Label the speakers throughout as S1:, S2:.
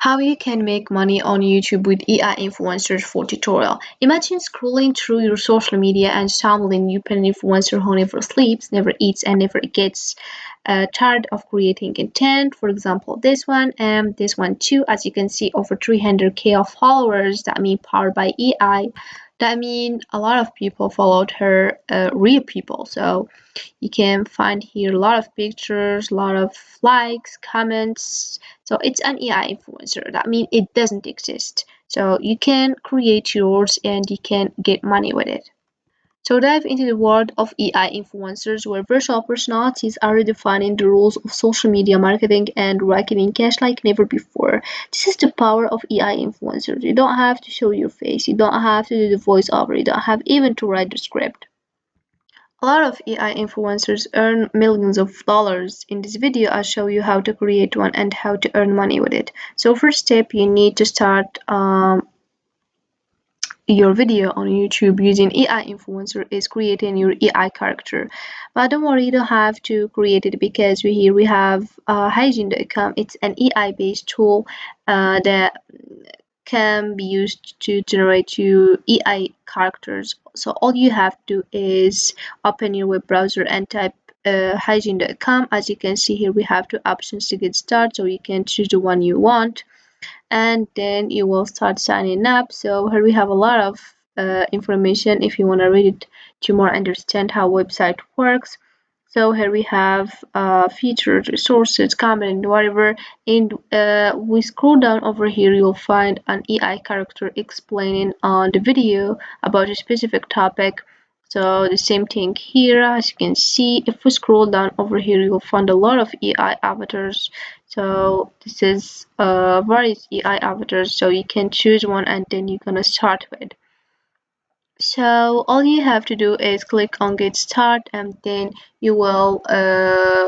S1: How you can make money on YouTube with AI influencers full tutorial. Imagine scrolling through your social media and stumbling upon an influencer who never sleeps, never eats, and never gets tired of creating content. For example, this one and this one too. As you can see, over 300K of followers. That mean powered by AI. That mean a lot of people followed her, real people. So you can find here a lot of pictures, a lot of likes, comments. So it's an AI influencer. That means it doesn't exist. So you can create yours and you can get money with it. So dive into the world of AI influencers where virtual personalities are redefining the rules of social media marketing and raking in cash like never before. This is the power of AI influencers. You don't have to show your face, you don't have to do the voiceover, you don't have even to write the script. A lot of AI influencers earn millions of dollars. In this video, I'll show you how to create one and how to earn money with it. So first step, you need to start your video on YouTube using AI influencer is creating your AI character. But don't worry, you don't have to create it because we have hygiene.com. It's an AI based tool that can be used to generate your AI characters. So all you have to do is open your web browser and type hygiene.com. As you can see here, we have two options to get started, so you can choose the one you want and then you will start signing up. So here we have a lot of information if you want to read it to more understand how website works. So here we have features, resources, comment, whatever, and we scroll down over here, you'll find an AI character explaining on the video about a specific topic. So the same thing here, as you can see, if we scroll down over here, you'll find a lot of AI avatars. So this is various AI avatars, so you can choose one and then you're gonna start with. So all you have to do is click on get start and then you will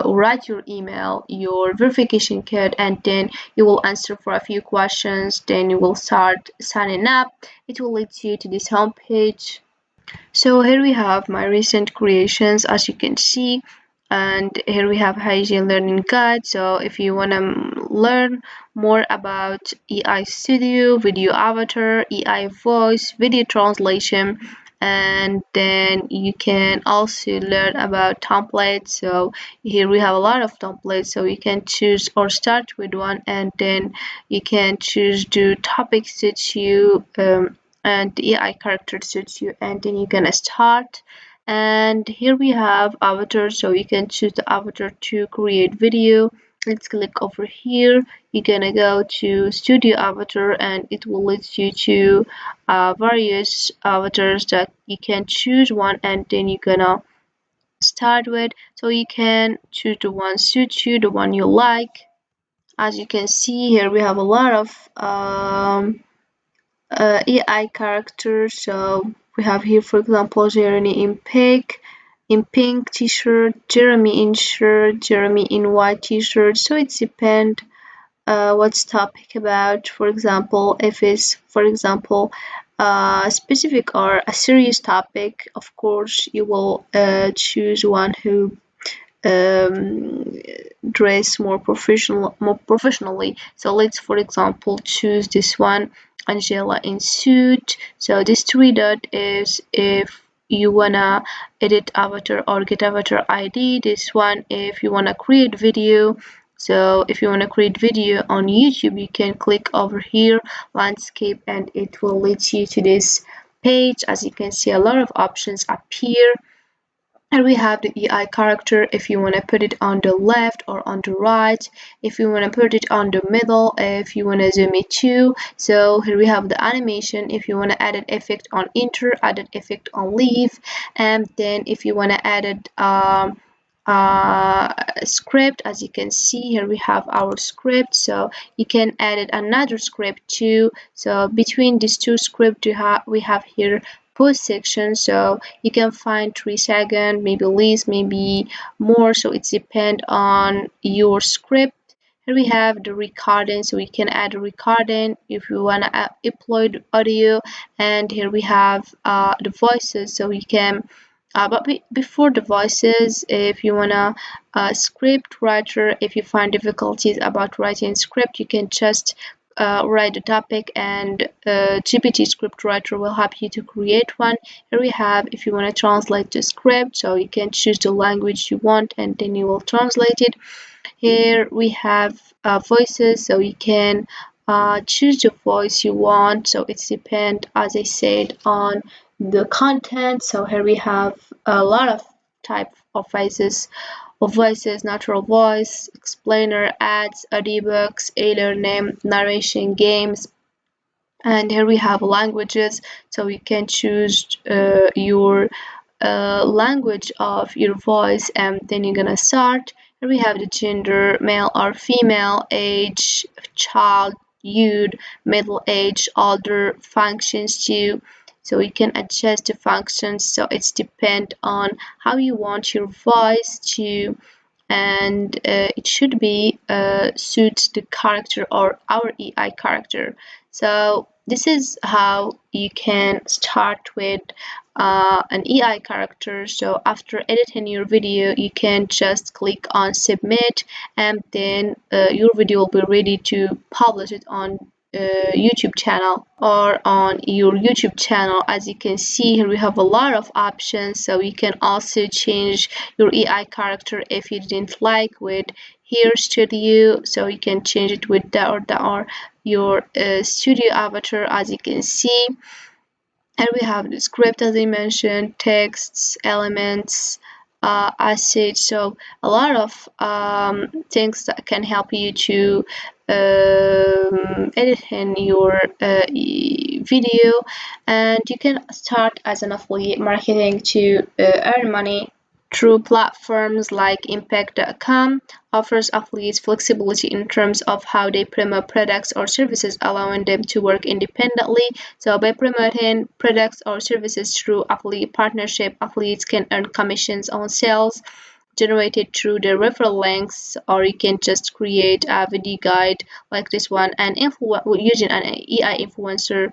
S1: write your email, your verification code, and then you will answer for a few questions, then you will start signing up. It will lead you to this home page. So here we have my recent creations, as you can see, and here we have hygiene learning guide. So if you want to learn more about AI studio, video avatar, AI voice, video translation, and then you can also learn about templates. So here we have a lot of templates, so you can choose or start with one and then you can choose the topics that you and the AI character suits you, and then you're gonna start. And here we have avatar, so you can choose the avatar to create video. Let's click over here. You're gonna go to studio avatar and it will lead you to various avatars that you can choose one and then you're gonna start with. So you can choose the one suits you, the one you like. As you can see here, we have a lot of AI characters. So we have here, for example, Jeremy in pink t-shirt, Jeremy in shirt, Jeremy in white t-shirt. So it depends what's topic about. For example, if it's, for example, specific or a serious topic, of course, you will choose one who dress more professionally. So let's, for example, choose this one, Angela in suit. So this three dot is if you wanna edit avatar or get avatar ID. This one if you wanna create video. So if you want to create video on YouTube, you can click over here, landscape, and it will lead you to this page. As you can see, a lot of options appear. And we have the AI character if you want to put it on the left or on the right, if you want to put it on the middle, if you want to zoom it too. So here we have the animation if you want to add an effect on enter, add an effect on leave, and then if you want to add it script, as you can see here we have our script, so you can add another script too. So between these two scripts we have here post section, so you can find 3 seconds, maybe less, maybe more, so it depends on your script. Here we have the recording, so we can add a recording if you want to upload audio, and here we have the voices, so you can but before the voices, if you wanna script writer, if you find difficulties about writing script, you can just write the topic, and GPT scriptwriter will help you to create one. Here we have, if you want to translate the script, so you can choose the language you want and then you will translate it. Here we have voices, so you can choose the voice you want. So it's depend, as I said, on the content. So here we have a lot of type of voices: natural voice, explainer, ads, audiobooks, e-learning, narration, games, and here we have languages, so you can choose your language of your voice, and then you're gonna start. Here we have the gender: male or female, age, child, youth, middle age, older, functions too, so you can adjust the functions, so it's depend on how you want your voice to, and it should be suits the character or our AI character. So this is how you can start with an AI character. So after editing your video, you can just click on submit, and then your video will be ready to publish it on YouTube channel or on your YouTube channel. As you can see here, we have a lot of options, so you can also change your AI character if you didn't like with here studio, so you can change it with that or your studio avatar. As you can see, and we have the script, as I mentioned, texts, elements, assets. So a lot of things that can help you to edit in your video, and you can start as an affiliate marketing to earn money through platforms like Impact.com offers affiliates flexibility in terms of how they promote products or services, allowing them to work independently. So by promoting products or services through affiliate partnership, affiliates can earn commissions on sales generated through the referral links, or you can just create a video guide like this one, and using an AI influencer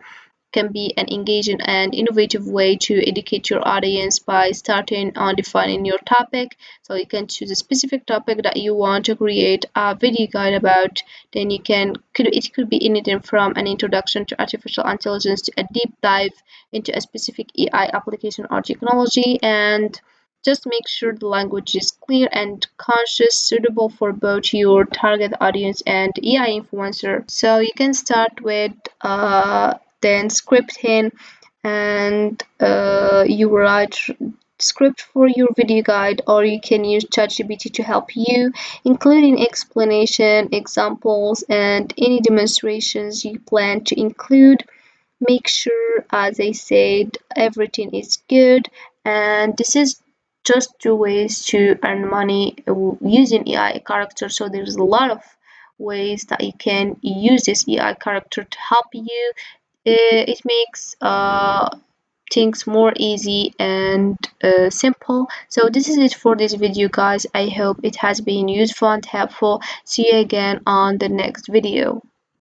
S1: can be an engaging and innovative way to educate your audience by starting on defining your topic. So you can choose a specific topic that you want to create a video guide about. Then you can it could be anything from an introduction to artificial intelligence to a deep dive into a specific AI application or technology, and just make sure the language is clear and conscious, suitable for both your target audience and AI influencer. So you can start with then scripting, and you write script for your video guide, or you can use ChatGPT to help you, including explanation, examples, and any demonstrations you plan to include. Make sure, as I said, everything is good, and this is just two ways to earn money using AI character. So there's a lot of ways that you can use this AI character to help you. It makes things more easy and simple. So this is it for this video, guys. I hope it has been useful and helpful. See you again on the next video.